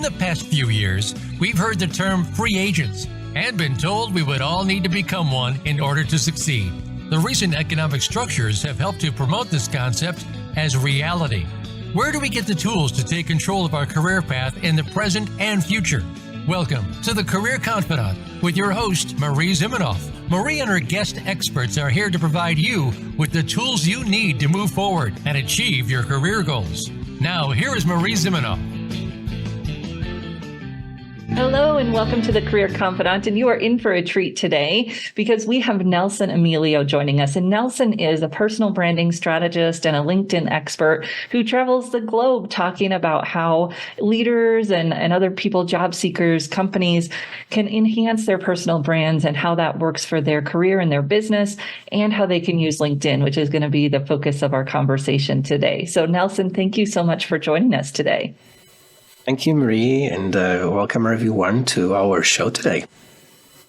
the past few years, we've heard the term free agents and been told we would all need to become one in order to succeed. The recent economic structures have helped to promote this concept as reality. Where do we get the tools to take control of our career path in the present and future? Welcome to the Career Confidant with your host, Marie Zimenoff. Marie and her guest experts are here to provide you with the tools you need to move forward and achieve your career goals. Now, here is Marie Zimenoff. Hello and welcome to the Career Confidant, and you are in for a treat today because we have Nelson Emilio joining us. And Nelson is a personal branding strategist and a LinkedIn expert who travels the globe talking about how leaders and other people, job seekers, companies can enhance their personal brands and how that works for their career and their business and how they can use LinkedIn, which is going to be the focus of our conversation today. So Nelson, thank you so much for joining us today. Thank you, Marie, and welcome everyone to our show today.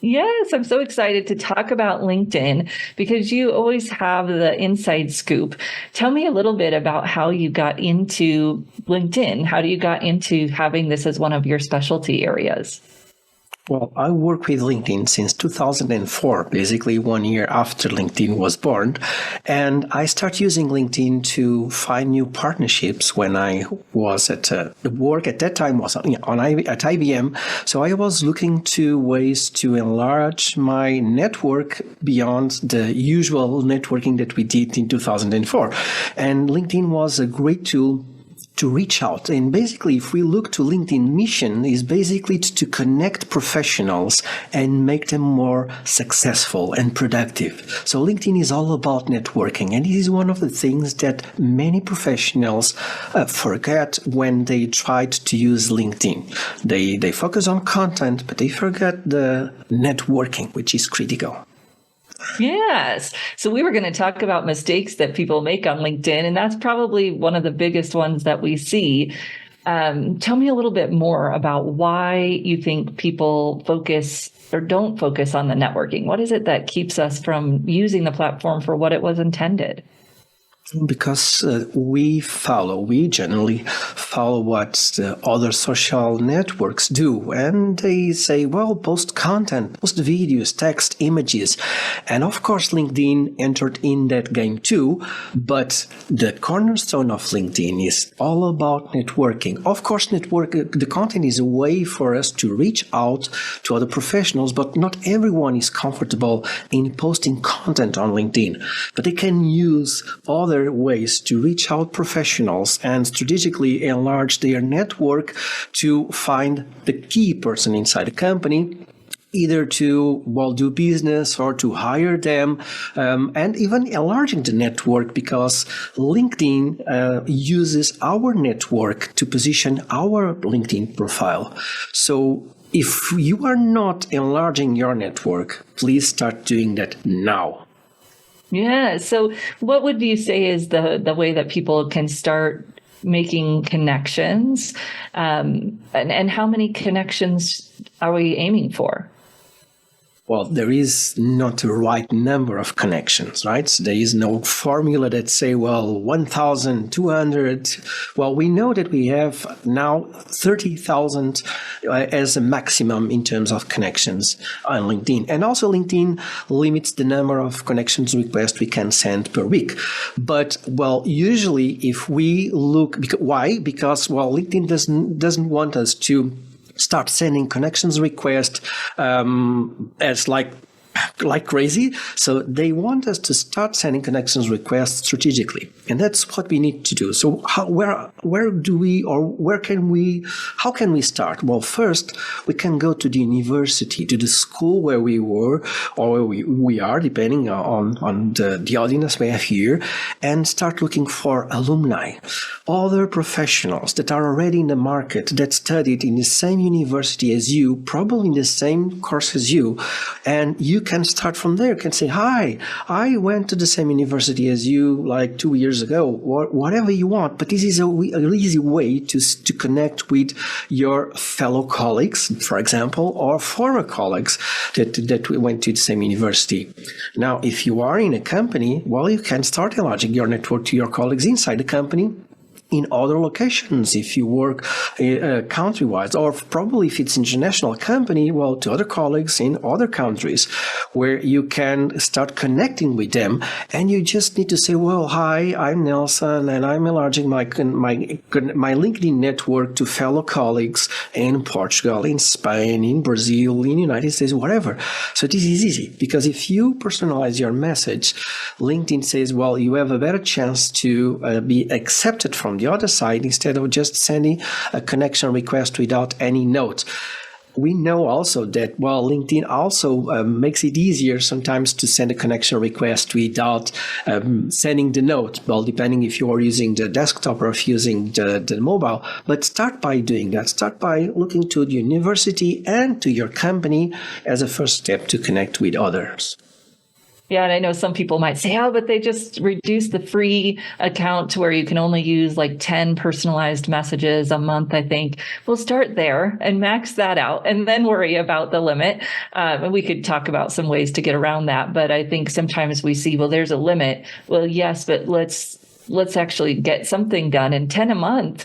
Yes, I'm so excited to talk about LinkedIn because you always have the inside scoop. Tell me a little bit about how you got into LinkedIn. How do you got into having this as one of your specialty areas? Well, I work with LinkedIn since 2004, basically 1 year after LinkedIn was born. And I started using LinkedIn to find new partnerships when I was at work at that time was at IBM. So I was looking to ways to enlarge my network beyond the usual networking that we did in 2004. And LinkedIn was a great tool to reach out. And basically, if we look to LinkedIn mission is basically to connect professionals and make them more successful and productive. So LinkedIn is all about networking. And it is one of the things that many professionals forget when they tried to use LinkedIn. They focus on content, but they forget the networking, which is critical. Yes. So we were going to talk about mistakes that people make on LinkedIn, and that's probably one of the biggest ones that we see. Tell me a little bit more about why you think people focus or don't focus on the networking. What is it that keeps us from using the platform for what it was intended? Because we generally follow what the other social networks do. And they say, well, post content, post videos, text, images. And of course, LinkedIn entered in that game too. But the cornerstone of LinkedIn is all about networking. Of course, the content is a way for us to reach out to other professionals, but not everyone is comfortable in posting content on LinkedIn. But they can use other ways to reach out professionals and strategically enlarge their network to find the key person inside the company, either to do business or to hire them, and even enlarging the network because LinkedIn uses our network to position our LinkedIn profile. So if you are not enlarging your network, please start doing that now. Yeah. So what would you say is the way that people can start making connections? And how many connections are we aiming for? Well, there is not a right number of connections, right? So there is no formula that say, 1,200. Well, we know that we have now 30,000 as a maximum in terms of connections on LinkedIn. And also LinkedIn limits the number of connections requests we can send per week. But, usually if we look, why? Because, LinkedIn doesn't want us to start sending connections requests as like crazy. So they want us to start sending connections requests strategically. And that's what we need to do. So how can we start? Well, first, we can go to the university, to the school where we were or where we are, depending on the audience we have here, and start looking for alumni, other professionals that are already in the market, that studied in the same university as you, probably in the same course as you, and you can start from there. You can say, hi, I went to the same university as you like 2 years ago, or whatever you want. But this is an easy way to connect with your fellow colleagues, for example, or former colleagues that went to the same university. Now, if you are in a company, you can start enlarging your network to your colleagues inside the company. in other locations if you work country-wise, or probably if it's international company, well, to other colleagues in other countries where you can start connecting with them, and you just need to say, well, hi, I'm Nelson, and I'm enlarging my LinkedIn network to fellow colleagues in Portugal, in Spain, in Brazil, in the United States, whatever. So this is easy, because if you personalize your message, LinkedIn says, well, you have a better chance to be accepted from the other side instead of just sending a connection request without any note. We know also that, well, LinkedIn also makes it easier sometimes to send a connection request without sending the note, well, depending if you are using the desktop or if using the mobile. But start by doing that. Start by looking to the university and to your company as a first step to connect with others. Yeah, and I know some people might say, oh, but they just reduced the free account to where you can only use like 10 personalized messages a month, I think. We'll start there and max that out and then worry about the limit. And we could talk about some ways to get around that. But I think sometimes we see, well, there's a limit. Well, yes, but let's actually get something done. And 10 a month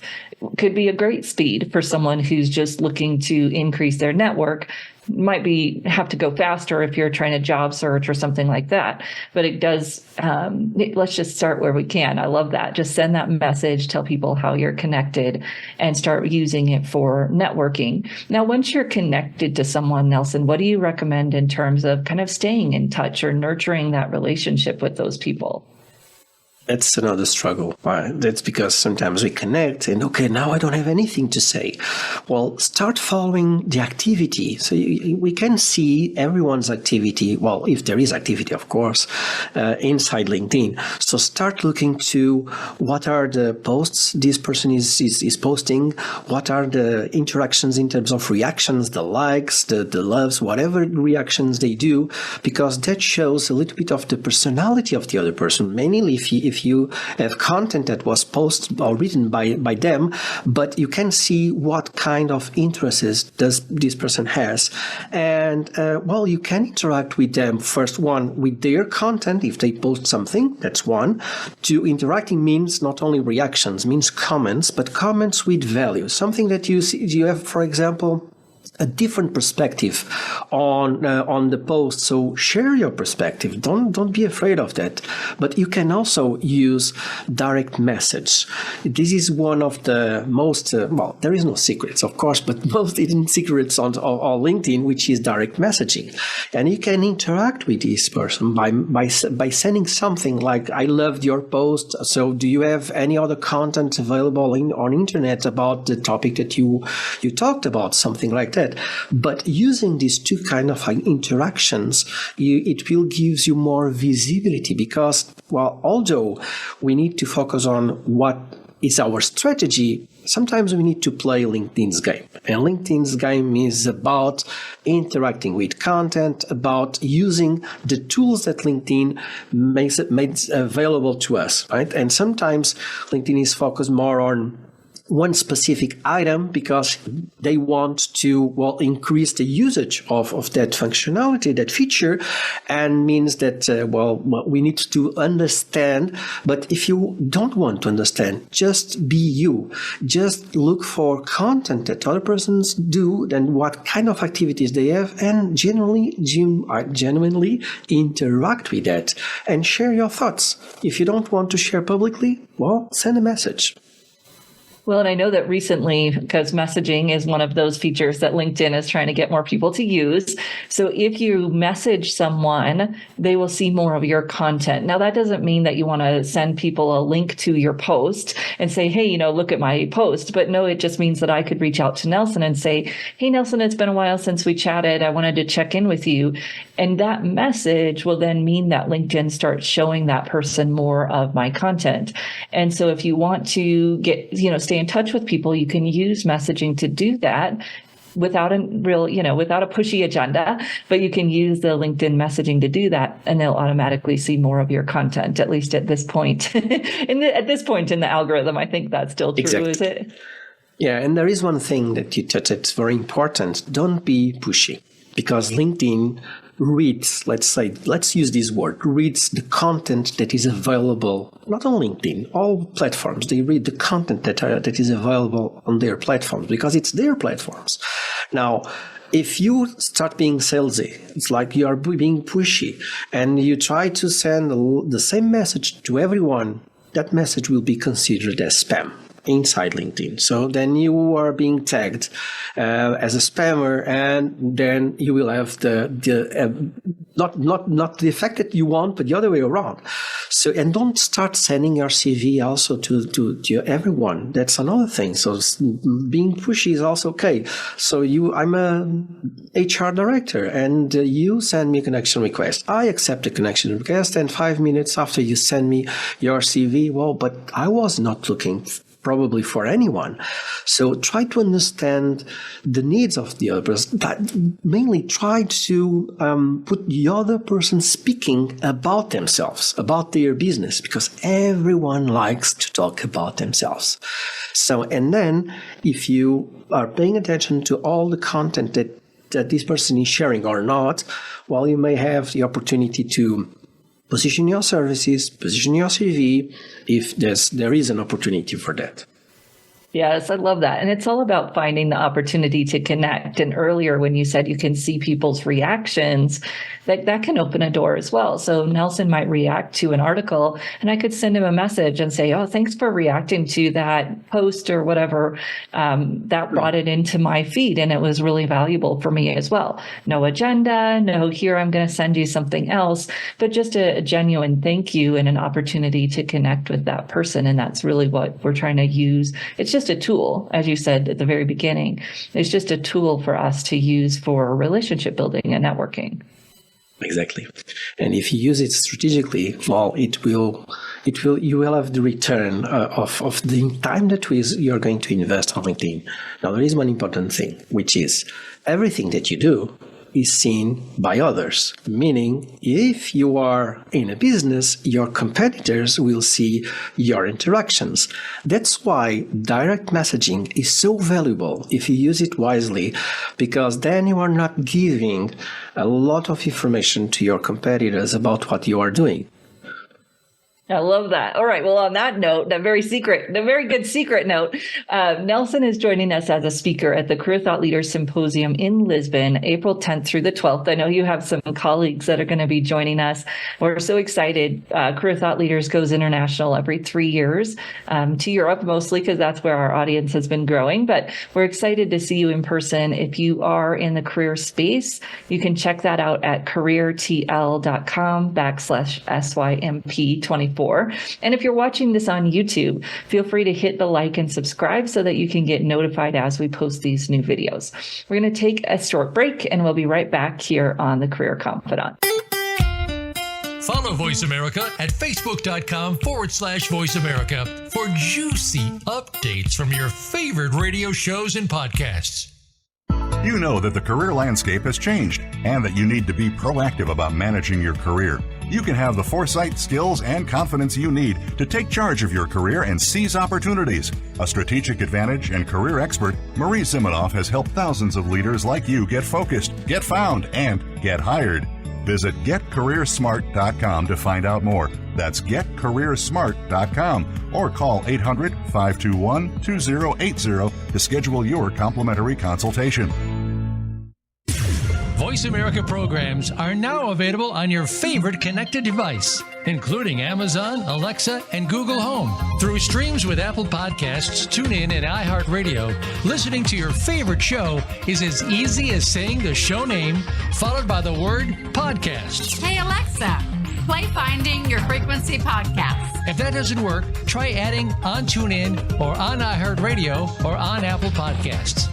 could be a great speed for someone who's just looking to increase their network. Might have to go faster if you're trying to job search or something like that. But it does, let's just start where we can. I love that. Just send that message, tell people how you're connected, and start using it for networking. Now, once you're connected to someone, Nelson, what do you recommend in terms of kind of staying in touch or nurturing that relationship with those people? That's another struggle. That's because sometimes we connect and, okay, now I don't have anything to say. Well, start following the activity. So we can see everyone's activity. Well, if there is activity, of course, inside LinkedIn. So start looking to what are the posts this person is posting, what are the interactions in terms of reactions, the likes, the loves, whatever reactions they do, because that shows a little bit of the personality of the other person. Mainly if you have content that was posted or written by them, but you can see what kind of interests does this person has. And, well, you can interact with them, first one, with their content. If they post something, that's one. Two, interacting means not only reactions, means comments, but comments with value. Something that you have, for example, a different perspective on the post. So share your perspective. Don't be afraid of that. But you can also use direct message. This is one of the most well, there is no secrets, of course, but most hidden secrets on LinkedIn, which is direct messaging. And you can interact with this person by sending something like, I loved your post. So do you have any other content available on internet about the topic that you talked about? Something like that. But using these two kind of interactions, it will give you more visibility, because, well, although we need to focus on what is our strategy, sometimes we need to play LinkedIn's game. And LinkedIn's game is about interacting with content, about using the tools that LinkedIn makes available to us, right? And sometimes LinkedIn is focused more on one specific item because they want to, well, increase the usage of that functionality, that feature, and means that, well, we need to understand. But if you don't want to understand, just be you. Just look for content that other persons do and what kind of activities they have, and genuinely interact with that and share your thoughts. If you don't want to share publicly, well, send a message. Well, and I know that recently, because messaging is one of those features that LinkedIn is trying to get more people to use. So if you message someone, they will see more of your content. Now, that doesn't mean that you want to send people a link to your post and say, hey, look at my post. But no, it just means that I could reach out to Nelson and say, hey, Nelson, it's been a while since we chatted. I wanted to check in with you. And that message will then mean that LinkedIn starts showing that person more of my content. And so if you want to get, stay in touch with people, you can use messaging to do that without a real, without a pushy agenda, but you can use the LinkedIn messaging to do that, and they'll automatically see more of your content, at least at this point. At this point in the algorithm, I think that's still true, exactly. Is it? Yeah, and there is one thing that you touched that's very important. Don't be pushy, because LinkedIn reads, let's use this word, reads the content that is available, not on LinkedIn, all platforms, they read the content that is available on their platforms because it's their platforms. Now, if you start being salesy, it's like you are being pushy and you try to send the same message to everyone, that message will be considered as spam inside LinkedIn. So then you are being tagged as a spammer, and then you will have not the effect that you want, but the other way around. So, and don't start sending your CV also to everyone. That's another thing. So being pushy is also okay. So I'm a HR director, and you send me a connection request. I accept the connection request, and 5 minutes after you send me your CV, well, but I was not looking probably for anyone. So try to understand the needs of the other person, but mainly try to put the other person speaking about themselves, about their business, because everyone likes to talk about themselves. So, and then if you are paying attention to all the content that this person is sharing or not, well, you may have the opportunity to position your services, position your CV, if there is an opportunity for that. Yes, I love that. And it's all about finding the opportunity to connect. And earlier when you said you can see people's reactions, that can open a door as well. So Nelson might react to an article and I could send him a message and say, oh, thanks for reacting to that post or whatever. That brought it into my feed and it was really valuable for me as well. No agenda, no, here I'm going to send you something else, but just a genuine thank you and an opportunity to connect with that person. And that's really what we're trying to use. It's just a tool, as you said at the very beginning. It's just a tool for us to use for relationship building and networking. Exactly. And if you use it strategically, well, you will have the return of the time that you're going to invest on LinkedIn. Now, there is one important thing, which is everything that you do is seen by others. Meaning, if you are in a business, your competitors will see your interactions. That's why direct messaging is so valuable if you use it wisely, because then you are not giving a lot of information to your competitors about what you are doing. I love that. All right. Well, on that note, the very good secret note, Nelson is joining us as a speaker at the Career Thought Leaders Symposium in Lisbon, April 10th through the 12th. I know you have some colleagues that are going to be joining us. We're so excited. Career Thought Leaders goes international every 3 years, to Europe mostly, because that's where our audience has been growing. But we're excited to see you in person. If you are in the career space, you can check that out at careertl.com/SYMP24. And if you're watching this on YouTube, feel free to hit the like and subscribe so that you can get notified as we post these new videos. We're going to take a short break and we'll be right back here on The Career Confidant. Follow Voice America at facebook.com/Voice America for juicy updates from your favorite radio shows and podcasts. You know that the career landscape has changed and that you need to be proactive about managing your career. You can have the foresight, skills, and confidence you need to take charge of your career and seize opportunities. A strategic advantage and career expert, Marie Zimenoff has helped thousands of leaders like you get focused, get found, and get hired. Visit getcareersmart.com to find out more. That's getcareersmart.com or call 800-521-2080 to schedule your complimentary consultation. Voice America programs are now available on your favorite connected device, including Amazon, Alexa, and Google Home. Through streams with Apple Podcasts, TuneIn, and iHeartRadio, listening to your favorite show is as easy as saying the show name followed by the word podcast. Hey, Alexa, play Finding Your Frequency podcast. If that doesn't work, try adding on TuneIn or on iHeartRadio or on Apple Podcasts.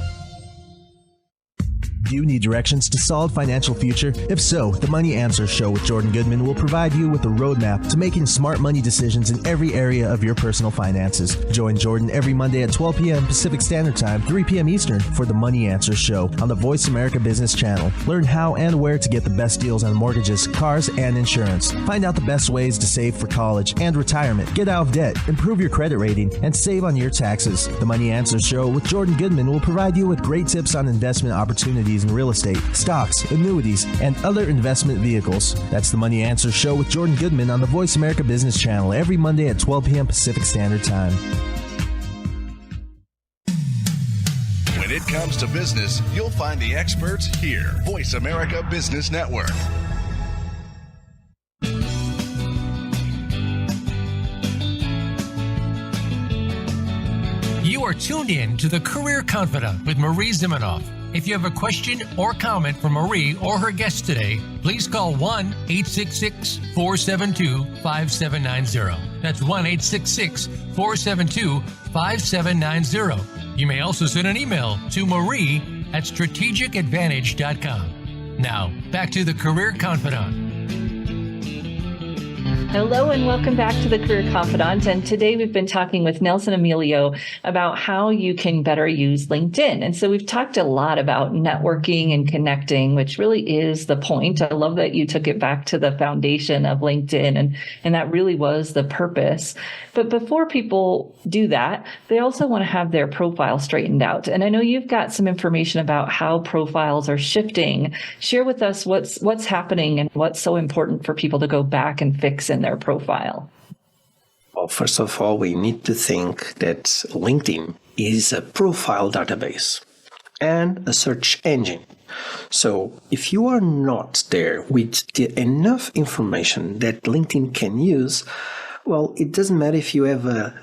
Do you need directions to solid financial future? If so, the Money Answer Show with Jordan Goodman will provide you with a roadmap to making smart money decisions in every area of your personal finances. Join Jordan every Monday at 12 p.m. Pacific Standard Time, 3 p.m. Eastern for the Money Answer Show on the Voice America Business Channel. Learn how and where to get the best deals on mortgages, cars, and insurance. Find out the best ways to save for college and retirement. Get out of debt, improve your credit rating, and save on your taxes. The Money Answer Show with Jordan Goodman will provide you with great tips on investment opportunities equities and real estate, stocks, annuities, and other investment vehicles. That's the Money Answer Show with Jordan Goodman on the Voice America Business Channel every Monday at 12 p.m. Pacific Standard Time. When it comes to business, you'll find the experts here. Voice America Business Network. You are tuned in to the Career Confidant with Marie Zimenoff. If you have a question or comment for Marie or her guest today, please call 1-866-472-5790. That's 1-866-472-5790. You may also send an email to marie@strategicadvantage.com. Now, back to the Career Confidant. Hello and welcome back to the Career Confidant. And today we've been talking with Nelson Emilio about how you can better use LinkedIn. And so we've talked a lot about networking and connecting, which really is the point. I love that you took it back to the foundation of LinkedIn, and that really was the purpose. But before people do that, they also want to have their profile straightened out. And I know you've got some information about how profiles are shifting. Share with us what's happening and what's so important for people to go back and fix in their profile. Well, first of all, we need to think that LinkedIn is a profile database and a search engine. So if you are not there with enough information that LinkedIn can use, well, it doesn't matter if you have a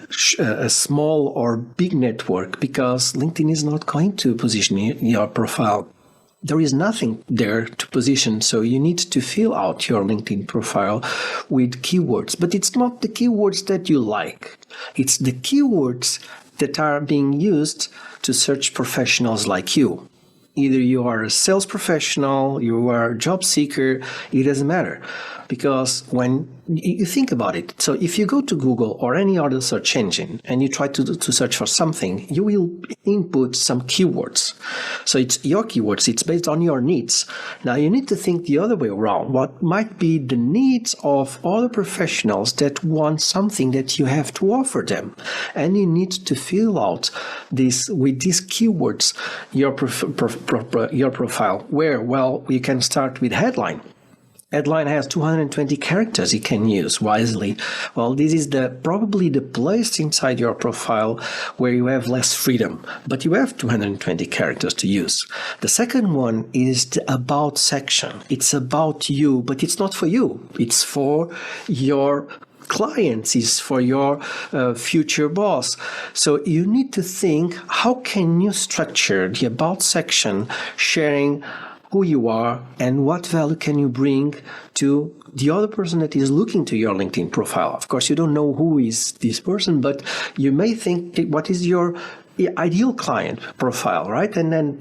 small or big network, because LinkedIn is not going to position your profile. There is nothing there to position, so you need to fill out your LinkedIn profile with keywords. But it's not the keywords that you like. It's the keywords that are being used to search professionals like you. Either you are a sales professional, you are a job seeker, it doesn't matter. Because when you think about it, so if you go to Google or any other search engine and you try to search for something, you will input some keywords. So it's your keywords, it's based on your needs. Now you need to think the other way around. What might be the needs of other professionals that want something that you have to offer them? And you need to fill out this with these keywords, your profile. Where? Well, you can start with headline. Headline has 220 characters you can use wisely. Well, this is probably the place inside your profile where you have less freedom, but you have 220 characters to use. The second one is the About section. It's about you, but it's not for you. It's for your clients, is for your future boss. So you need to think, how can you structure the About section, sharing who you are and what value can you bring to the other person that is looking to your LinkedIn profile. Of course, you don't know who is this person, but you may think, what is your ideal client profile, right? And then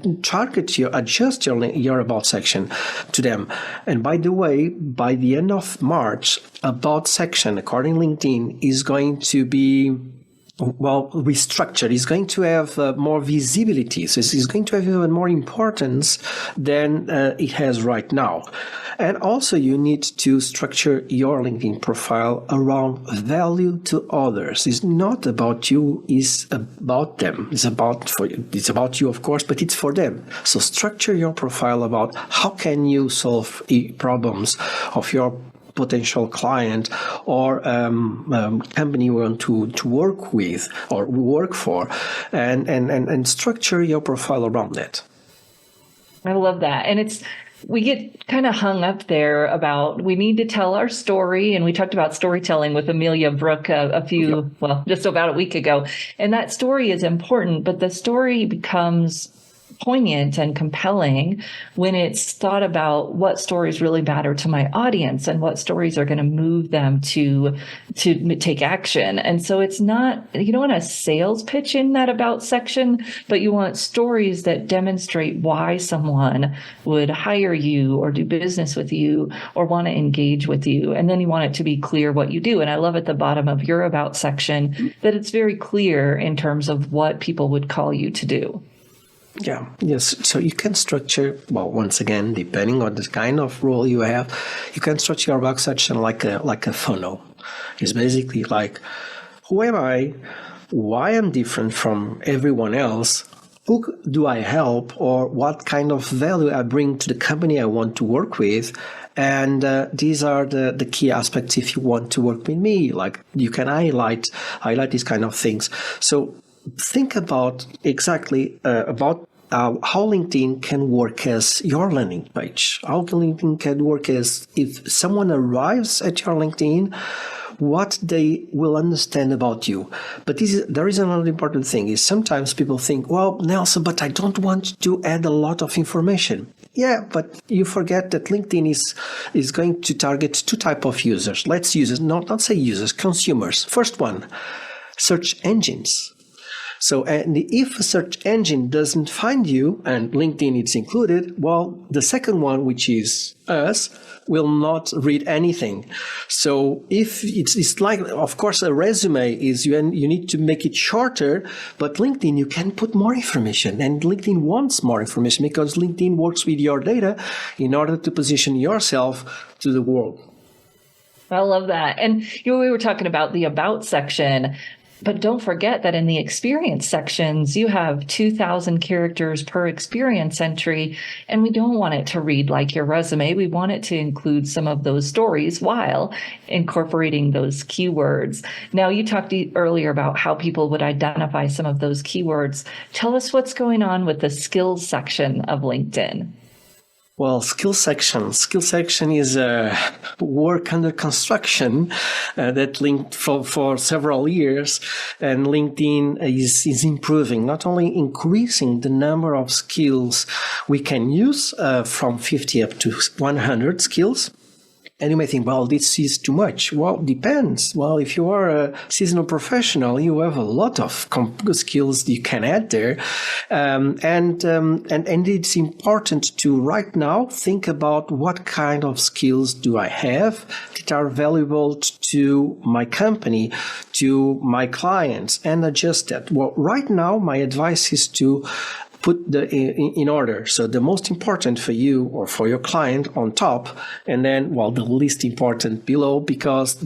adjust your About section to them. And by the way, by the end of March, About section, according to LinkedIn, is going to be restructured. It's going to have more visibility. So it's going to have even more importance than it has right now. And also you need to structure your LinkedIn profile around value to others. It's not about you, it's about them. It's about you, of course, but it's for them. So structure your profile about how can you solve problems of your potential client or company you want to work with or work for, and structure your profile around that. I love that. And we get kind of hung up there about we need to tell our story. And we talked about storytelling with Amelia Brooke just about a week ago. And that story is important, but the story becomes poignant and compelling when it's thought about what stories really matter to my audience and what stories are going to move them to take action. And so it's not, you don't want a sales pitch in that About section, but you want stories that demonstrate why someone would hire you or do business with you or want to engage with you. And then you want it to be clear what you do. And I love at the bottom of your About section that it's very clear in terms of what people would call you to do. Yeah, yes. So you can structure, once again, depending on the kind of role you have, you can structure your About section like a funnel. It's basically like, who am I? Why I'm different from everyone else? who do I help, or what kind of value I bring to the company I want to work with. And these are the key aspects if you want to work with me. Like, you can highlight these kind of things. So think about exactly about how LinkedIn can work as your landing page. How LinkedIn can work as if someone arrives at your LinkedIn, what they will understand about you. But there is another important thing is sometimes people think, well, Nelson, but I don't want to add a lot of information. Yeah, but you forget that LinkedIn is going to target two types of users. Let's use it, not say users, consumers. First one, search engines. So, and if a search engine doesn't find you, and LinkedIn is included, well, the second one, which is us, will not read anything. So if it's like, of course, a resume is you need to make it shorter, but LinkedIn, you can put more information, and LinkedIn wants more information because LinkedIn works with your data in order to position yourself to the world. I love that. And we were talking about the about section. But don't forget that in the experience sections, you have 2,000 characters per experience entry, and we don't want it to read like your resume. We want it to include some of those stories while incorporating those keywords. Now, you talked earlier about how people would identify some of those keywords. Tell us what's going on with the skills section of LinkedIn. Well, skill section is a work under construction that linked for several years, and LinkedIn is improving, not only increasing the number of skills we can use from 50 up to 100 skills. And you may think, well, this is too much. Well, depends. Well, if you are a seasonal professional, you have a lot of skills you can add there. And it's important to right now think about what kind of skills do I have that are valuable to my company, to my clients, and adjust that. Well, right now, my advice is to put in order. So the most important for you or for your client on top, and then, well, the least important below, because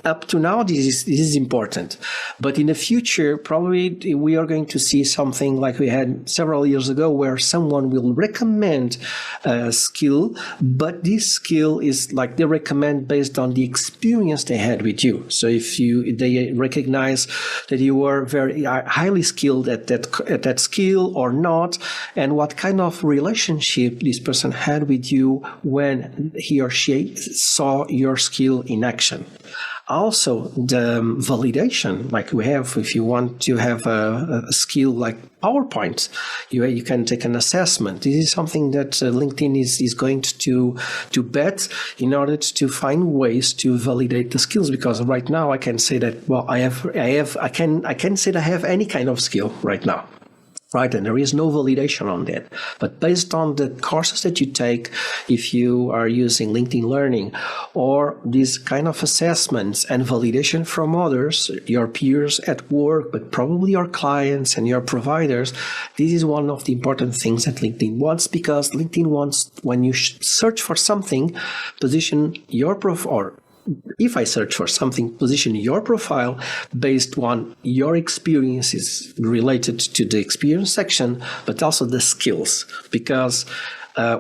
up to now, this is important. But in the future, probably we are going to see something like we had several years ago, where someone will recommend a skill, but this skill is like they recommend based on the experience they had with you. So if they recognize that you were very highly skilled at that skill or not, and what kind of relationship this person had with you when he or she saw your skill in action. Also, the validation, like we have, if you want to have a skill like PowerPoint, you can take an assessment. This is something that LinkedIn is going to bet in order to find ways to validate the skills. Because right now I can say that, well, I can say that I have any kind of skill right now. Right, and there is no validation on that. But based on the courses that you take, if you are using LinkedIn Learning or these kind of assessments and validation from others, your peers at work, but probably your clients and your providers, this is one of the important things that LinkedIn wants, because LinkedIn wants, when you search for something, position your profile, or if I search for something, position your profile based on your experiences related to the experience section, but also the skills, because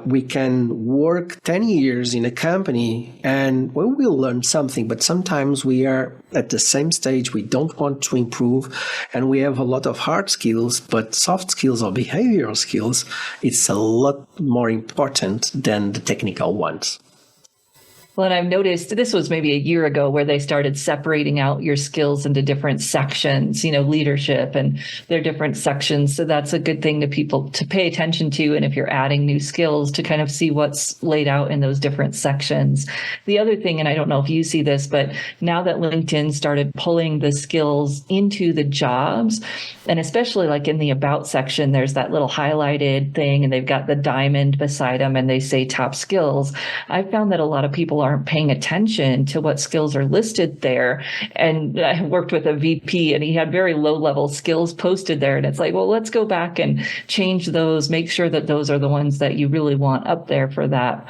we can work 10 years in a company and we will learn something, but sometimes we are at the same stage, we don't want to improve, and we have a lot of hard skills, but soft skills or behavioral skills, it's a lot more important than the technical ones. Well, and I've noticed this was maybe a year ago where they started separating out your skills into different sections, leadership and their different sections. So that's a good thing to people to pay attention to. And if you're adding new skills, to kind of see what's laid out in those different sections. The other thing, and I don't know if you see this, but now that LinkedIn started pulling the skills into the jobs, and especially like in the about section, there's that little highlighted thing and they've got the diamond beside them and they say top skills. I found that a lot of people aren't paying attention to what skills are listed there. And I worked with a VP and he had very low level skills posted there. And it's like, well, let's go back and change those, make sure that those are the ones that you really want up there for that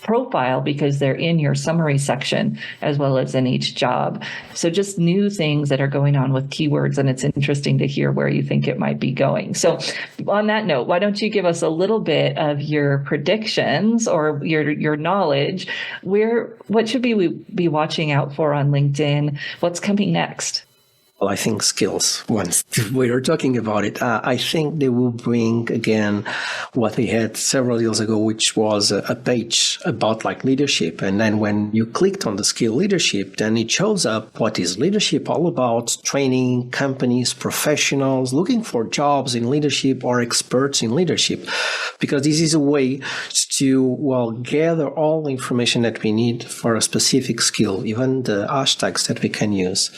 profile because they're in your summary section as well as in each job. So just new things that are going on with keywords, and it's interesting to hear where you think it might be going. So on that note, why don't you give us a little bit of your predictions or your knowledge? What should we be watching out for on LinkedIn? What's coming next? Well, I think skills, once we were talking about it, I think they will bring again what they had several years ago, which was a page about like leadership. And then when you clicked on the skill leadership, then it shows up what is leadership all about, training companies, professionals, looking for jobs in leadership or experts in leadership, because this is a way to, gather all the information that we need for a specific skill, even the hashtags that we can use.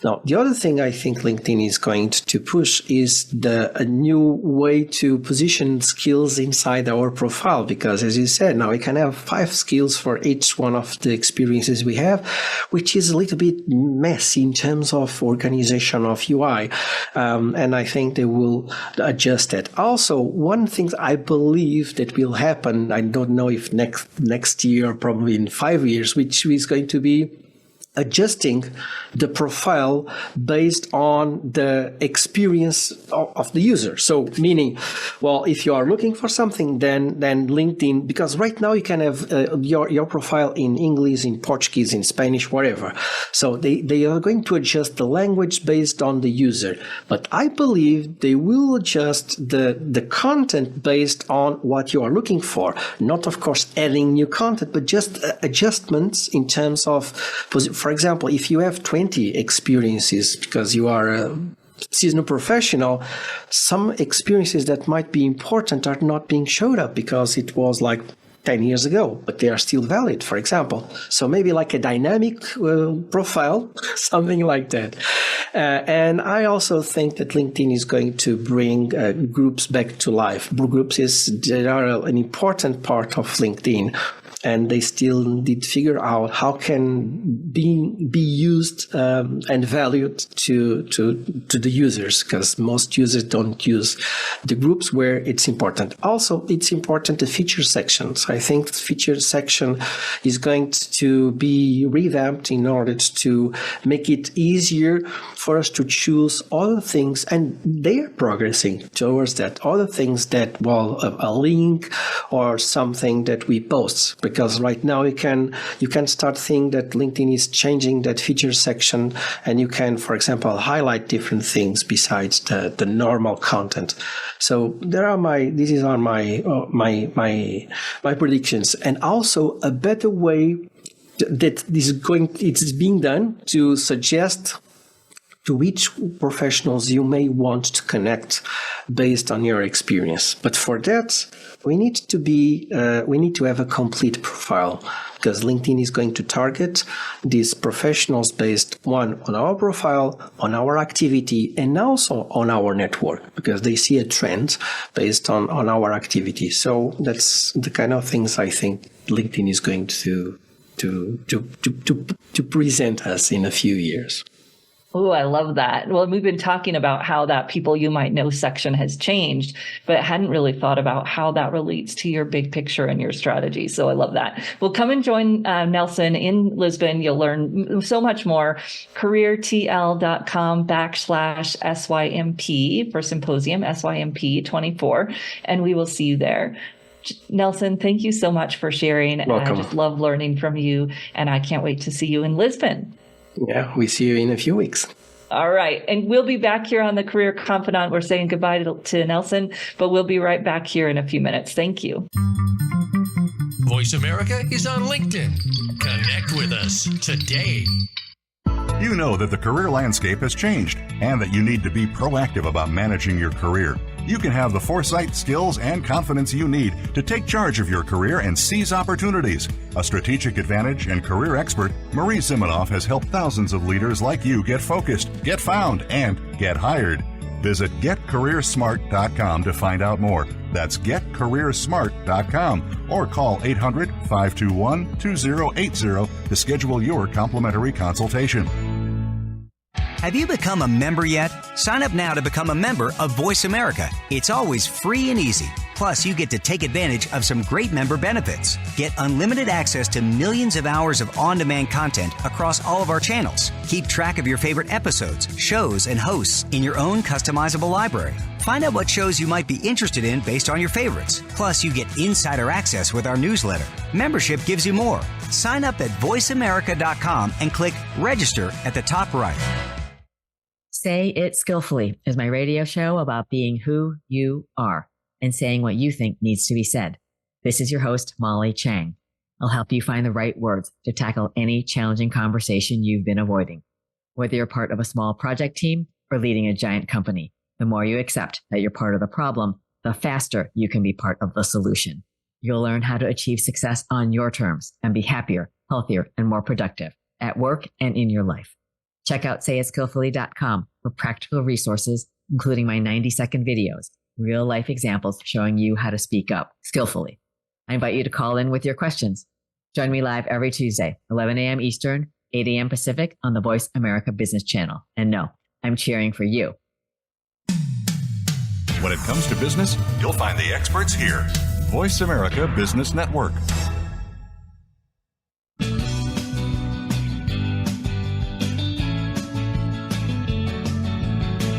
Now, the other thing I think LinkedIn is going to push is a new way to position skills inside our profile, because as you said, now we can have 5 skills for each one of the experiences we have, which is a little bit messy in terms of organization of UI. And I think they will adjust that. Also, one thing I believe that will happen, I don't know if next year, probably in 5 years, which is going to be adjusting the profile based on the experience of the user. So meaning, if you are looking for something, then LinkedIn, because right now you can have your profile in English, in Portuguese, in Spanish, whatever. So they are going to adjust the language based on the user. But I believe they will adjust the content based on what you are looking for. Not, of course, adding new content, but just adjustments in terms of, for example, if you have 20 experiences because you are a seasonal professional, some experiences that might be important are not being showed up because it was like 10 years ago, but they are still valid, for example. So maybe like a dynamic profile, something like that. And I also think that LinkedIn is going to bring groups back to life. Groups they are an important part of LinkedIn. And they still need to figure out how can be used and valued to the users, because most users don't use the groups where it's important. Also, it's important the feature sections. I think the feature section is going to be revamped in order to make it easier for us to choose other things, and they are progressing towards that. Other things that, a link or something that we post. Because right now you can start seeing that LinkedIn is changing that feature section, and you can, for example, highlight different things besides the normal content. So these are my predictions, and also a better way that it's being done to suggest to which professionals you may want to connect based on your experience. But for that, we need to have a complete profile, because LinkedIn is going to target these professionals based on our profile, on our activity, and also on our network, because they see a trend based on our activity. So that's the kind of things I think LinkedIn is going to present us in a few years. Oh, I love that. Well, we've been talking about how that people you might know section has changed, but hadn't really thought about how that relates to your big picture and your strategy. So I love that. Well, come and join Nelson in Lisbon. You'll learn so much more. careertl.com/SYMP for symposium, SYMP 24. And we will see you there. Nelson, thank you so much for sharing. Welcome. I just love learning from you, and I can't wait to see you in Lisbon. Yeah, we see you in a few weeks. All right. And we'll be back here on the Career Confidant. We're saying goodbye to Nelson, but we'll be right back here in a few minutes. Thank you. Voice America is on LinkedIn. Connect with us today. You know that the career landscape has changed and that you need to be proactive about managing your career. You can have the foresight, skills, and confidence you need to take charge of your career and seize opportunities. A strategic advantage and career expert, Marie Zimenoff has helped thousands of leaders like you get focused, get found, and get hired. Visit getcareersmart.com to find out more. That's getcareersmart.com, or call 800-521-2080 to schedule your complimentary consultation. Have you become a member yet? Sign up now to become a member of Voice America. It's always free and easy. Plus, you get to take advantage of some great member benefits. Get unlimited access to millions of hours of on-demand content across all of our channels. Keep track of your favorite episodes, shows, and hosts in your own customizable library. Find out what shows you might be interested in based on your favorites. Plus, you get insider access with our newsletter. Membership gives you more. Sign up at voiceamerica.com and click register at the top right. Say It Skillfully is my radio show about being who you are and saying what you think needs to be said. This is your host, Molly Chang. I'll help you find the right words to tackle any challenging conversation you've been avoiding. Whether you're part of a small project team or leading a giant company, the more you accept that you're part of the problem, the faster you can be part of the solution. You'll learn how to achieve success on your terms and be happier, healthier, and more productive at work and in your life. Check out sayitskillfully.com for practical resources, including my 90-second videos, real life examples showing you how to speak up skillfully. I invite you to call in with your questions. Join me live every Tuesday, 11 a.m. Eastern, 8 a.m. Pacific on the Voice America Business Channel. And no, I'm cheering for you. When it comes to business, you'll find the experts here. Voice America Business Network.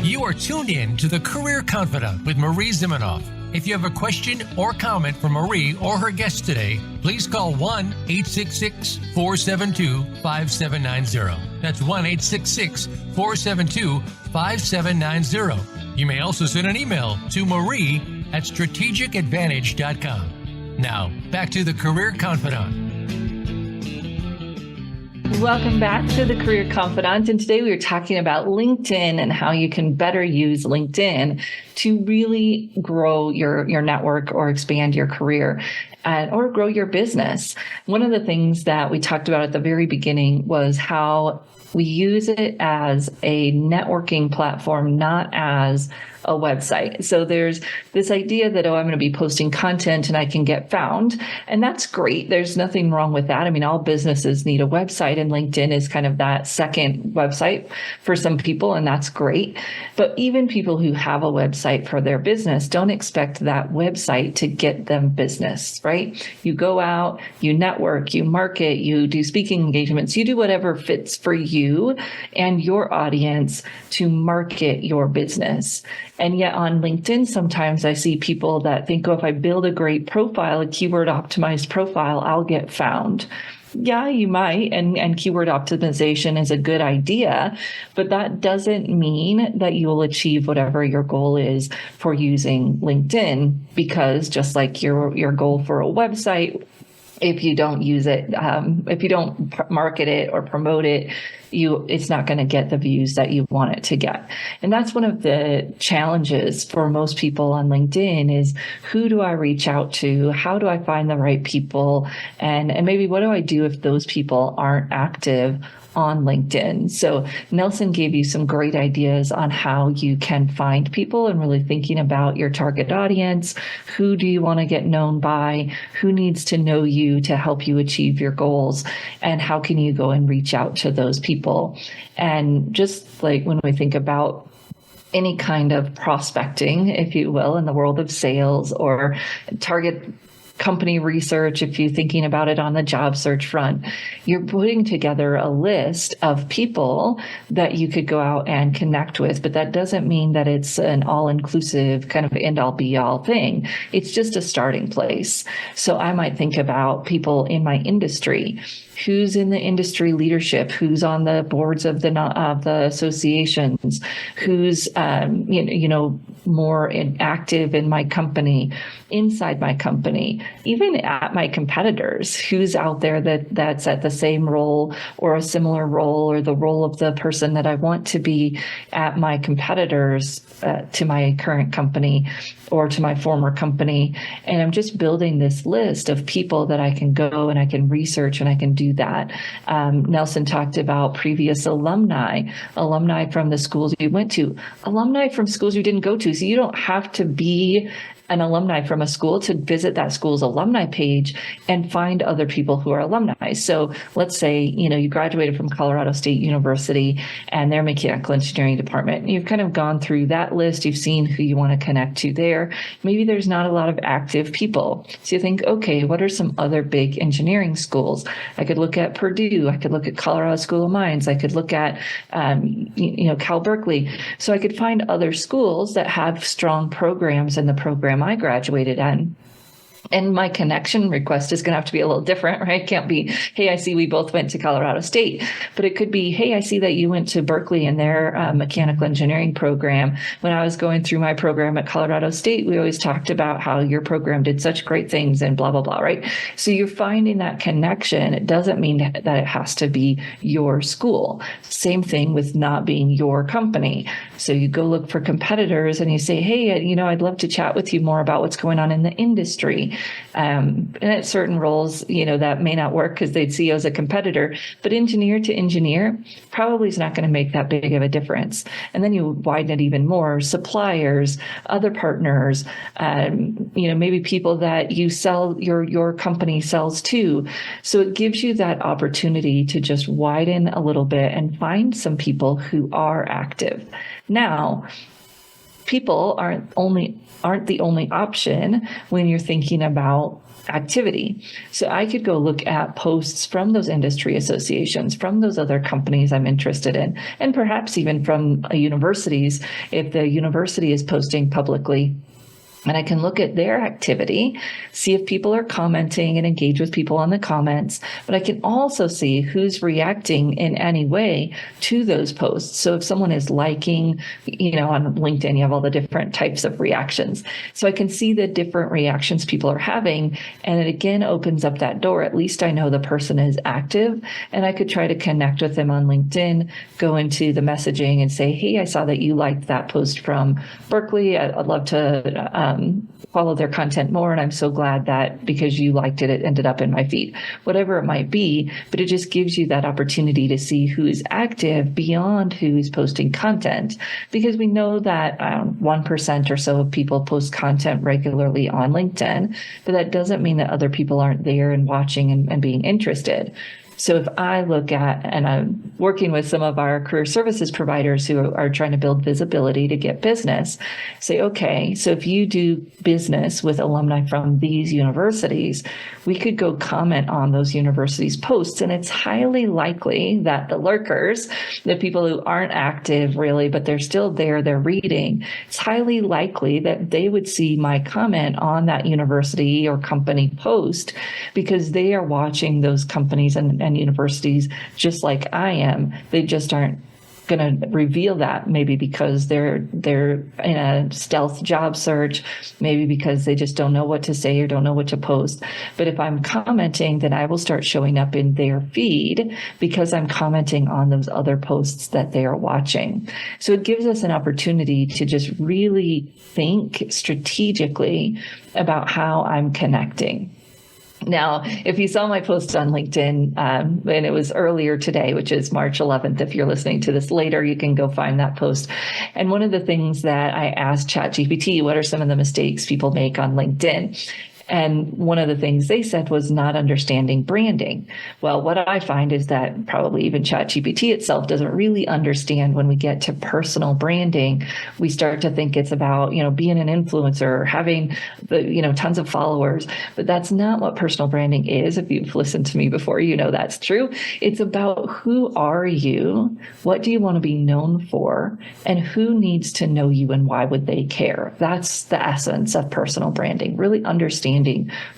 You are tuned in to The Career Confidant with Marie Zimenoff. If you have a question or comment for Marie or her guest today, please call 1-866-472-5790. That's 1-866-472-5790. You may also send an email to marie@strategicadvantage.com. Now, back to The Career Confidant. Welcome back to the Career Confidant. And today we are talking about LinkedIn and how you can better use LinkedIn to really grow your network or expand your career or grow your business. One of the things that we talked about at the very beginning was how we use it as a networking platform, not as a website. So there's this idea that, I'm going to be posting content and I can get found. And that's great. There's nothing wrong with that. I mean, all businesses need a website, and LinkedIn is kind of that second website for some people, and that's great. But even people who have a website for their business don't expect that website to get them business, right? You go out, you network, you market, you do speaking engagements, you do whatever fits for you and your audience to market your business. And yet on LinkedIn, sometimes I see people that think, if I build a great profile, a keyword optimized profile, I'll get found. Yeah, you might. And keyword optimization is a good idea, but that doesn't mean that you will achieve whatever your goal is for using LinkedIn, because just like your goal for a website, if you don't use it, if you don't market it or promote it, it's not going to get the views that you want it to get. And that's one of the challenges for most people on LinkedIn is, who do I reach out to? How do I find the right people? And maybe what do I do if those people aren't active on LinkedIn? So Nelson gave you some great ideas on how you can find people and really thinking about your target audience. Who do you want to get known by? Who needs to know you to help you achieve your goals? And how can you go and reach out to those people? And just like when we think about any kind of prospecting, if you will, in the world of sales or target company research, if you're thinking about it on the job search front, you're putting together a list of people that you could go out and connect with. But that doesn't mean that it's an all-inclusive kind of end-all be-all thing. It's just a starting place. So I might think about people in my industry. Who's in the industry leadership? Who's on the boards of the associations? Who's more active in my company, inside my company, even at my competitors? Who's out there that's at the same role or a similar role, or the role of the person that I want to be at my competitors, to my current company or to my former company? And I'm just building this list of people that I can go and I can research and I can do that. Nelson talked about previous alumni from the schools you went to, alumni from schools you didn't go to. So you don't have to be an alumni from a school to visit that school's alumni page and find other people who are alumni. So let's say, you graduated from Colorado State University and their mechanical engineering department. You've kind of gone through that list. You've seen who you want to connect to there. Maybe there's not a lot of active people. So you think, okay, what are some other big engineering schools? I could look at Purdue. I could look at Colorado School of Mines. I could look at, Cal Berkeley. So I could find other schools that have strong programs in the program I graduated in. And my connection request is going to have to be a little different, right? It can't be, hey, I see we both went to Colorado State, but it could be, hey, I see that you went to Berkeley in their mechanical engineering program. When I was going through my program at Colorado State, we always talked about how your program did such great things and blah, blah, blah, right? So you're finding that connection. It doesn't mean that it has to be your school. Same thing with not being your company. So you go look for competitors and you say, hey, I'd love to chat with you more about what's going on in the industry. And at certain roles, that may not work because they'd see you as a competitor, but engineer to engineer probably is not going to make that big of a difference. And then you widen it even more, suppliers, other partners, maybe people that you sell, your company sells to. So it gives you that opportunity to just widen a little bit and find some people who are active. Now, people aren't the only option when you're thinking about activity. So I could go look at posts from those industry associations, from those other companies I'm interested in, and perhaps even from universities if the university is posting publicly. And I can look at their activity, see if people are commenting and engage with people on the comments. But I can also see who's reacting in any way to those posts. So if someone is liking, on LinkedIn, you have all the different types of reactions. So I can see the different reactions people are having. And it again opens up that door. At least I know the person is active. And I could try to connect with them on LinkedIn, go into the messaging and say, hey, I saw that you liked that post from Berkeley. I'd love to follow their content more. And I'm so glad that because you liked it, it ended up in my feed, whatever it might be. But it just gives you that opportunity to see who is active beyond who is posting content, because we know that 1% or so of people post content regularly on LinkedIn, but that doesn't mean that other people aren't there and watching and being interested. So if I look at, and I'm working with some of our career services providers who are trying to build visibility to get business, say, okay, so if you do business with alumni from these universities, we could go comment on those universities' posts. And it's highly likely that the lurkers, the people who aren't active really, but they're still there, they're reading, it's highly likely that they would see my comment on that university or company post because they are watching those companies and universities just like I am. They just aren't going to reveal that, maybe because they're in a stealth job search, maybe because they just don't know what to say or don't know what to post. But if I'm commenting, then I will start showing up in their feed because I'm commenting on those other posts that they are watching. So it gives us an opportunity to just really think strategically about how I'm connecting. Now, if you saw my post on LinkedIn, and it was earlier today, which is March 11th, if you're listening to this later, you can go find that post. And one of the things that I asked ChatGPT, what are some of the mistakes people make on LinkedIn? And one of the things they said was not understanding branding. Well, what I find is that probably even ChatGPT itself doesn't really understand when we get to personal branding. We start to think it's about, being an influencer, having tons of followers, but that's not what personal branding is. If you've listened to me before, that's true. It's about who are you? What do you want to be known for? And who needs to know you and why would they care? That's the essence of personal branding, really understanding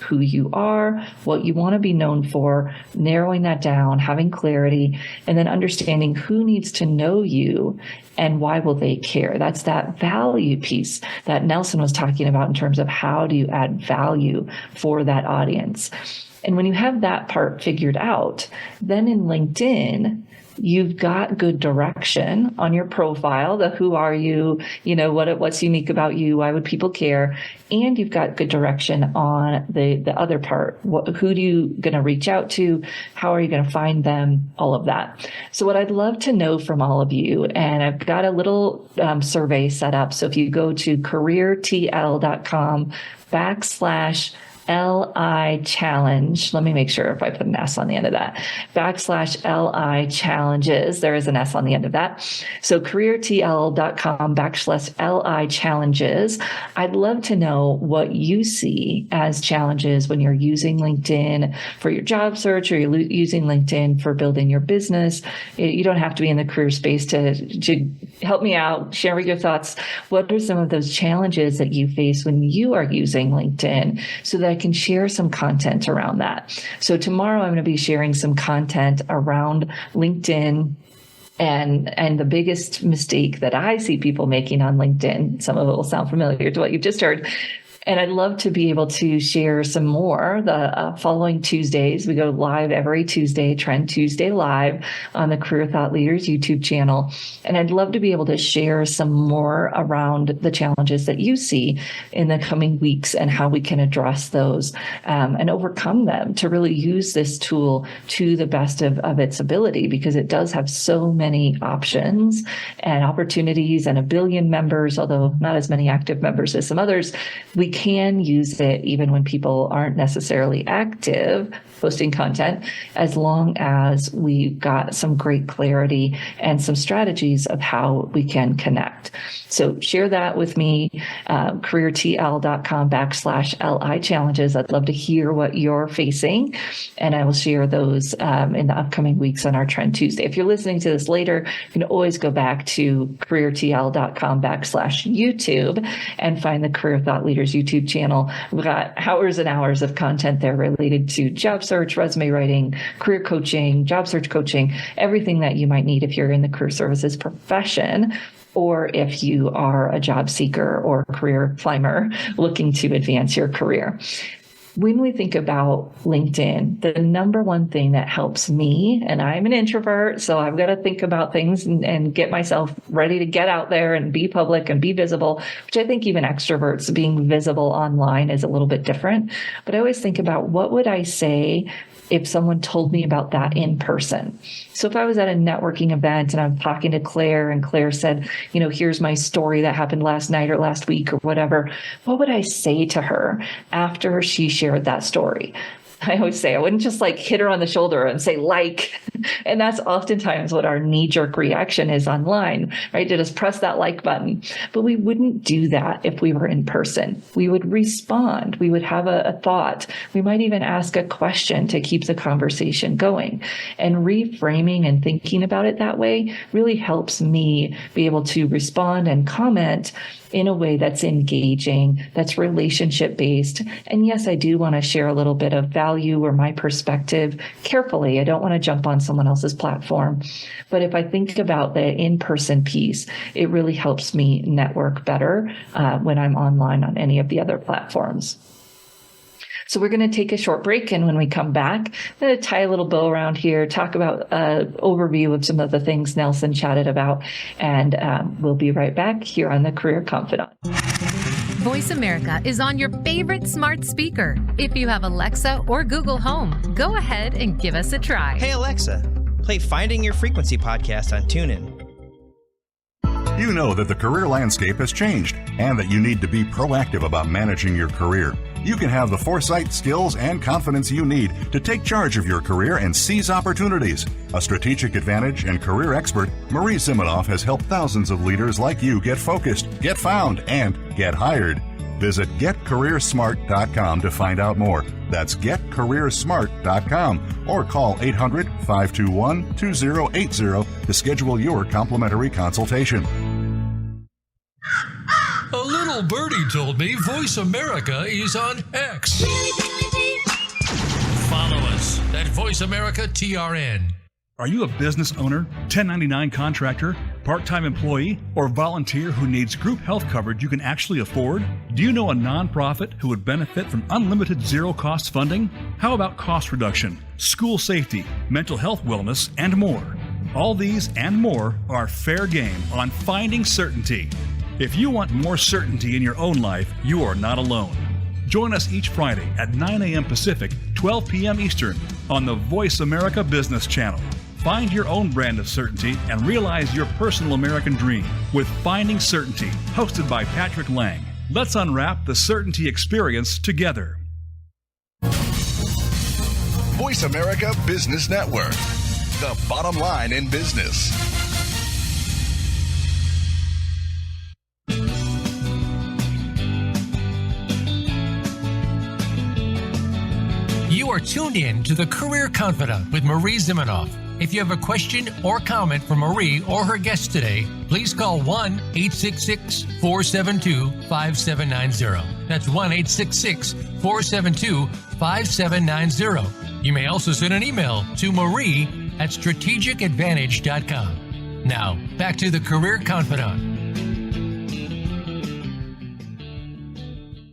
who you are, what you want to be known for, narrowing that down, having clarity, and then understanding who needs to know you and why will they care. That's that value piece that Nelson was talking about in terms of how do you add value for that audience. And when you have that part figured out, then in LinkedIn, you've got good direction on your profile, the who are you, what's unique about you, why would people care, and you've got good direction on the other part. Who do you going to reach out to? How are you going to find them? All of that. So what I'd love to know from all of you, and I've got a little survey set up. So if you go to careertl.com/LI challenge. Let me make sure if I put an S on the end of that. /LI challenges. There is an S on the end of that. So careertl.com/LI challenges. I'd love to know what you see as challenges when you're using LinkedIn for your job search, or you're using LinkedIn for building your business. You don't have to be in the career space to help me out, share your thoughts. What are some of those challenges that you face when you are using LinkedIn, so that I can share some content around that? So tomorrow I'm going to be sharing some content around LinkedIn and the biggest mistake that I see people making on LinkedIn. Some of it will sound familiar to what you've just heard. And I'd love to be able to share some more. The following Tuesdays, we go live every Tuesday, Trend Tuesday Live on the Career Thought Leaders YouTube channel. And I'd love to be able to share some more around the challenges that you see in the coming weeks and how we can address those and overcome them, to really use this tool to the best of its ability, because it does have so many options and opportunities and 1 billion members, although not as many active members as some others. We can use it even when people aren't necessarily active posting content, as long as we've got some great clarity and some strategies of how we can connect. So share that with me, careertl.com/LI challenges. I'd love to hear what you're facing, and I will share those in the upcoming weeks on our Trend Tuesday. If you're listening to this later, you can always go back to careertl.com/YouTube and find the Career Thought Leaders YouTube channel. We've got hours and hours of content there related to job search, resume writing, career coaching, job search coaching, everything that you might need if you're in the career services profession, or if you are a job seeker or career climber looking to advance your career. When we think about LinkedIn, the number one thing that helps me, and I'm an introvert, so I've got to think about things and get myself ready to get out there and be public and be visible, which I think even extroverts being visible online is a little bit different. But I always think about, what would I say if someone told me about that in person? So if I was at a networking event and I'm talking to Claire, and Claire said, here's my story that happened last night or last week or whatever, what would I say to her after she shared that story? I always say I wouldn't just hit her on the shoulder and say and that's oftentimes what our knee-jerk reaction is online, right? To just press that like button. But we wouldn't do that if we were in person. We would respond. We would have a thought. We might even ask a question to keep the conversation going. And reframing and thinking about it that way really helps me be able to respond and comment in a way that's engaging, that's relationship-based. And yes, I do want to share a little bit of value or my perspective carefully. I don't want to jump on someone else's platform. But if I think about the in-person piece, it really helps me network better when I'm online on any of the other platforms. So we're going to take a short break, and when we come back, I'm going to tie a little bow around here, talk about an overview of some of the things Nelson chatted about, and we'll be right back here on the Career Confidant. Voice America is on your favorite smart speaker. If you have Alexa or Google Home, go ahead and give us a try. Hey Alexa, play Finding Your Frequency podcast on TuneIn. You know that the career landscape has changed and that you need to be proactive about managing your career. You can have the foresight, skills, and confidence you need to take charge of your career and seize opportunities. A strategic advantage and career expert, Marie Zimenoff has helped thousands of leaders like you get focused, get found, and get hired. Visit getcareersmart.com to find out more. That's getcareersmart.com, or call 800-521-2080 to schedule your complimentary consultation. A little birdie told me Voice America is on X. Follow us at Voice America TRN. Are you a business owner, 1099 contractor, part-time employee, or volunteer who needs group health coverage you can actually afford? Do you know a nonprofit who would benefit from unlimited zero-cost funding? How about cost reduction, school safety, mental health wellness, and more? All these and more are fair game on Finding Certainty. If you want more certainty in your own life, you are not alone. Join us each Friday at 9 a.m. Pacific, 12 p.m. Eastern on the Voice America Business Channel. Find your own brand of certainty and realize your personal American dream with Finding Certainty, hosted by Patrick Lang. Let's unwrap the certainty experience together. Voice America Business Network, the bottom line in business. You are tuned in to the Career Confidant with Marie Zimenoff. If you have a question or comment for Marie or her guest today, please call 1-866-472-5790. That's 1-866-472-5790. You may also send an email to marie@strategicadvantage.com. Now, back to the Career Confidant.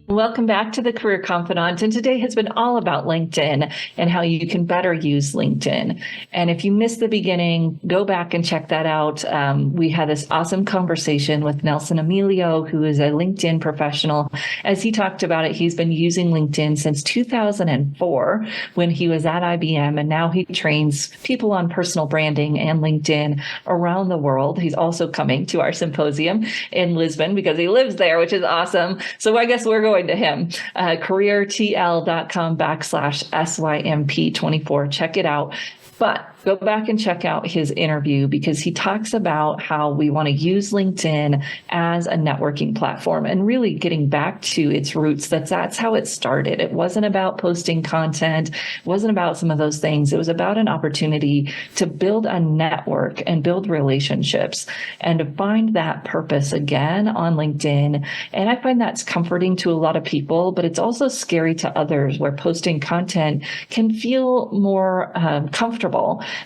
Welcome back to the Career Confidant. And today has been all about LinkedIn and how you can better use LinkedIn. And if you missed the beginning, go back and check that out. We had this awesome conversation with Nelson Emilio, who is a LinkedIn professional. As he talked about it, he's been using LinkedIn since 2004 when he was at IBM. And now he trains people on personal branding and LinkedIn around the world. He's also coming to our symposium in Lisbon because he lives there, which is awesome. So I guess we're going to him, careertl.com/SYMP24. Check it out. But go back and check out his interview because he talks about how we want to use LinkedIn as a networking platform and really getting back to its roots. That's how it started. It wasn't about posting content. It wasn't about some of those things. It was about an opportunity to build a network and build relationships and to find that purpose again on LinkedIn. And I find that's comforting to a lot of people, but it's also scary to others where posting content can feel more comfortable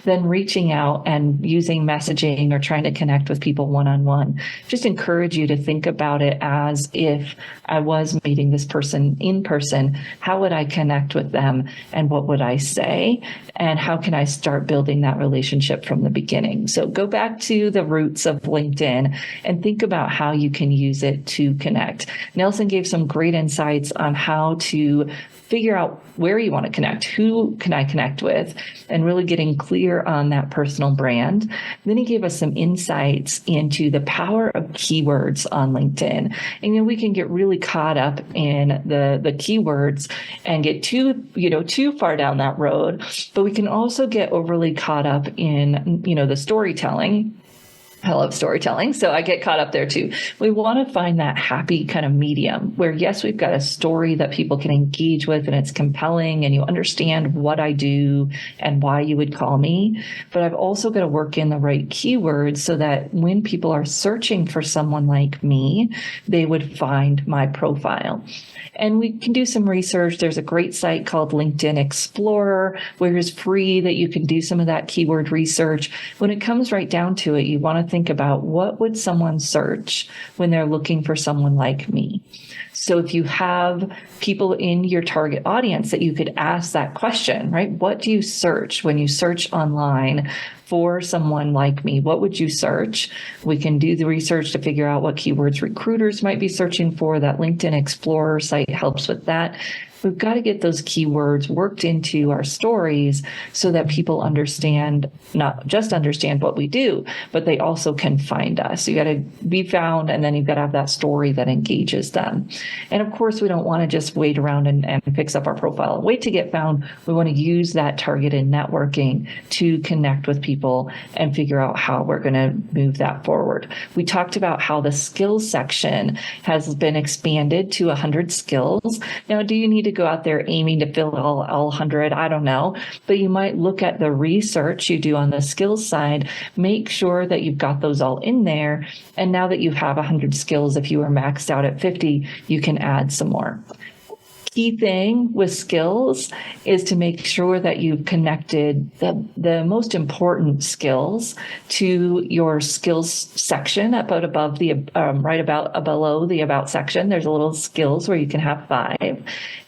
than reaching out and using messaging or trying to connect with people one-on-one. Just encourage you to think about it as if I was meeting this person in person, how would I connect with them and what would I say? And how can I start building that relationship from the beginning? So go back to the roots of LinkedIn and think about how you can use it to connect. Nelson gave some great insights on how to figure out where you want to connect, who can I connect with, and really getting clear on that personal brand. Then he gave us some insights into the power of keywords on LinkedIn. And we can get really caught up in the keywords and get too far down that road, but we can also get overly caught up in, the storytelling. I love storytelling, so I get caught up there too. We want to find that happy kind of medium where, yes, we've got a story that people can engage with and it's compelling and you understand what I do and why you would call me. But I've also got to work in the right keywords so that when people are searching for someone like me, they would find my profile. And we can do some research. There's a great site called LinkedIn Explorer, where it's free that you can do some of that keyword research. When it comes right down to it, you want to think about what would someone search when they're looking for someone like me. So if you have people in your target audience that you could ask that question, right? What do you search when you search online for someone like me? What would you search? We can do the research to figure out what keywords recruiters might be searching for. That LinkedIn Explorer site helps with that. We've got to get those keywords worked into our stories so that people not just understand what we do, but they also can find us. So you got to be found, and then you've got to have that story that engages them. And of course, we don't want to just wait around and fix up our profile and wait to get found. We want to use that targeted networking to connect with people and figure out how we're going to move that forward. We talked about how the skills section has been expanded to 100 skills. Now, do you need to go out there aiming to fill all 100? I don't know. But you might look at the research you do on the skills side, make sure that you've got those all in there. And now that you have 100 skills, if you were maxed out at 50, you can add some more. key thing with skills is to make sure that you've connected the most important skills to your skills section about above the right about below the about section. There's a little skills where you can have 5,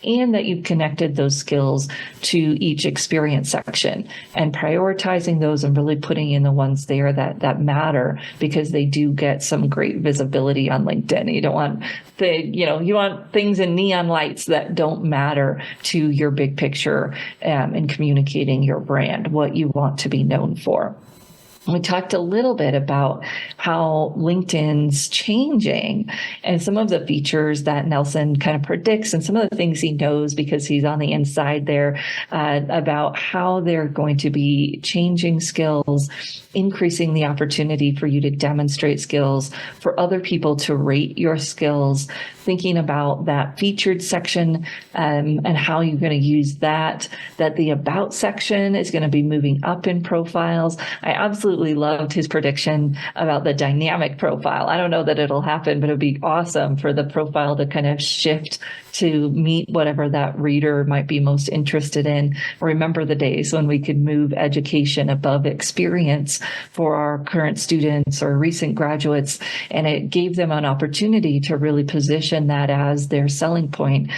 and that you've connected those skills to each experience section and prioritizing those and really putting in the ones there that matter, because they do get some great visibility on LinkedIn. You don't want you want things in neon lights that don't matter to your big picture in communicating your brand, what you want to be known for. We talked a little bit about how LinkedIn's changing and some of the features that Nelson kind of predicts and some of the things he knows because he's on the inside there about how they're going to be changing skills, increasing the opportunity for you to demonstrate skills, for other people to rate your skills, thinking about that featured section and how you're going to use that the about section is going to be moving up in profiles. I absolutely loved his prediction about the dynamic profile. I don't know that it'll happen, but it'd be awesome for the profile to kind of shift to meet whatever that reader might be most interested in. Remember the days when we could move education above experience for our current students or recent graduates, and it gave them an opportunity to really position that as their selling point.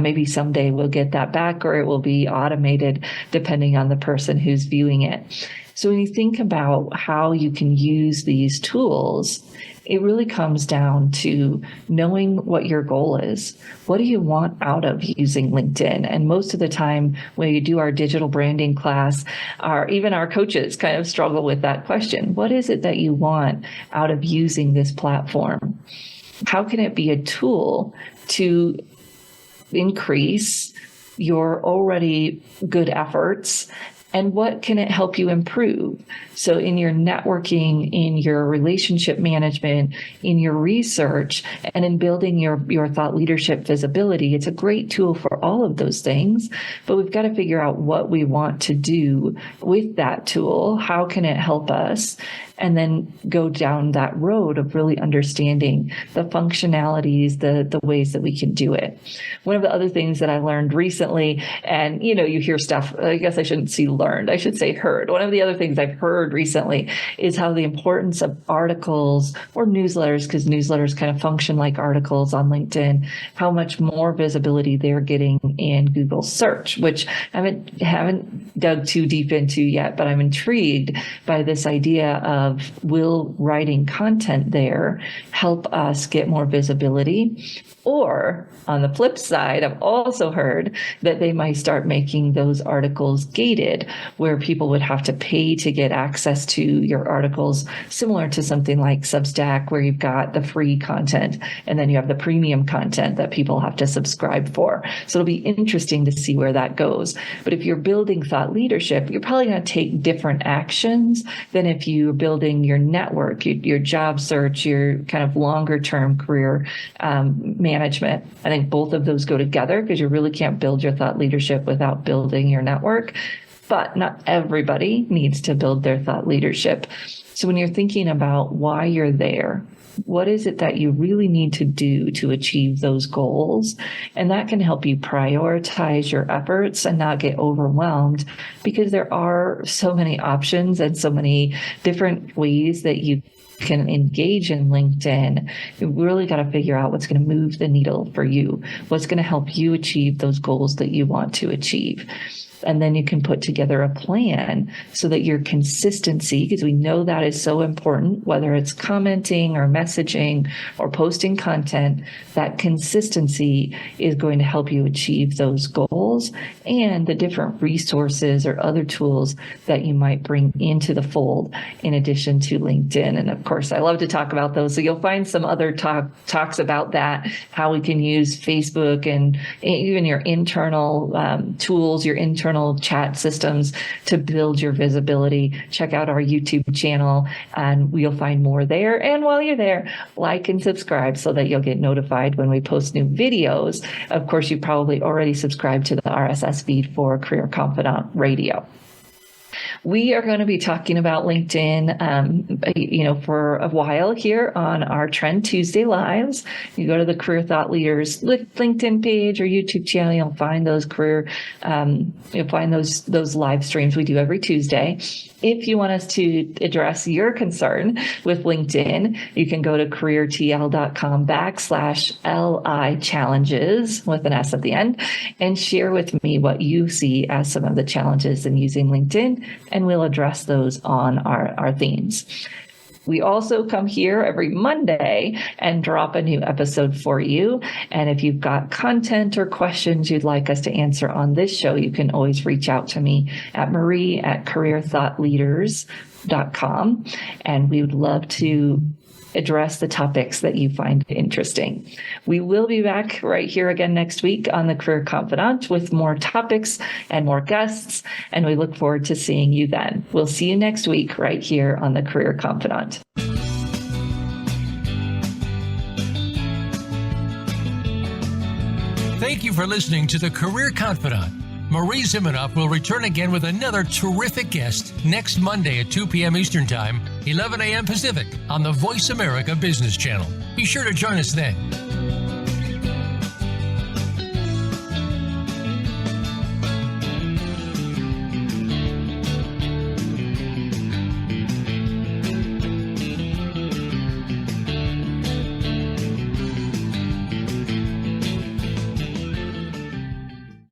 Maybe someday we'll get that back, or it will be automated depending on the person who's viewing it. So when you think about how you can use these tools, it really comes down to knowing what your goal is. What do you want out of using LinkedIn? And most of the time when you do our digital branding class, even our coaches kind of struggle with that question. What is it that you want out of using this platform? How can it be a tool to increase your already good efforts? And what can it help you improve? So in your networking, in your relationship management, in your research, and in building your thought leadership visibility, it's a great tool for all of those things. But we've got to figure out what we want to do with that tool. How can it help us? And then go down that road of really understanding the functionalities, the ways that we can do it. One of the other things that I learned recently, and you hear stuff, I guess I shouldn't say learned, I should say heard. One of the other things I've heard recently is how the importance of articles or newsletters, because newsletters kind of function like articles on LinkedIn, how much more visibility they're getting in Google search, which I haven't dug too deep into yet, but I'm intrigued by this idea of will writing content there help us get more visibility? Or on the flip side, I've also heard that they might start making those articles gated, where people would have to pay to get access to your articles, similar to something like Substack, where you've got the free content and then you have the premium content that people have to subscribe for. So it'll be interesting to see where that goes. But if you're building thought leadership, you're probably going to take different actions than if you're building your network, your job search, your kind of longer term career management. I think both of those go together, because you really can't build your thought leadership without building your network. But not everybody needs to build their thought leadership. So when you're thinking about why you're there, what is it that you really need to do to achieve those goals? And that can help you prioritize your efforts and not get overwhelmed, because there are so many options and so many different ways that you can engage in LinkedIn. You really got to figure out what's going to move the needle for you, what's going to help you achieve those goals that you want to achieve. And then you can put together a plan so that your consistency, because we know that is so important, whether it's commenting or messaging or posting content, that consistency is going to help you achieve those goals, and the different resources or other tools that you might bring into the fold in addition to LinkedIn. And of course, I love to talk about those. So you'll find some other talks about that, how we can use Facebook and even your internal tools, your internal chat systems to build your visibility. Check out our YouTube channel and you'll find more there. And while you're there, like and subscribe so that you'll get notified when we post new videos. Of course, you probably already subscribed to the RSS feed for Career Confidant Radio. We are going to be talking about LinkedIn, for a while here on our Trend Tuesday Lives. You go to the Career Thought Leaders LinkedIn page or YouTube channel, you'll find those those live streams we do every Tuesday. If you want us to address your concern with LinkedIn, you can go to careertl.com/LI challenges with an S at the end and share with me what you see as some of the challenges in using LinkedIn, and we'll address those on our themes. We also come here every Monday and drop a new episode for you. And if you've got content or questions you'd like us to answer on this show, you can always reach out to me at marie@careerthoughtleaders.com. And we would love to address the topics that you find interesting. We will be back right here again next week on the Career Confidant with more topics and more guests, and we look forward to seeing you then. We'll see you next week right here on the Career Confidant. Thank you for listening to the Career Confidant. Marie Zimenoff will return again with another terrific guest next Monday at 2 p.m. Eastern Time, 11 a.m. Pacific on the Voice America Business Channel. Be sure to join us then.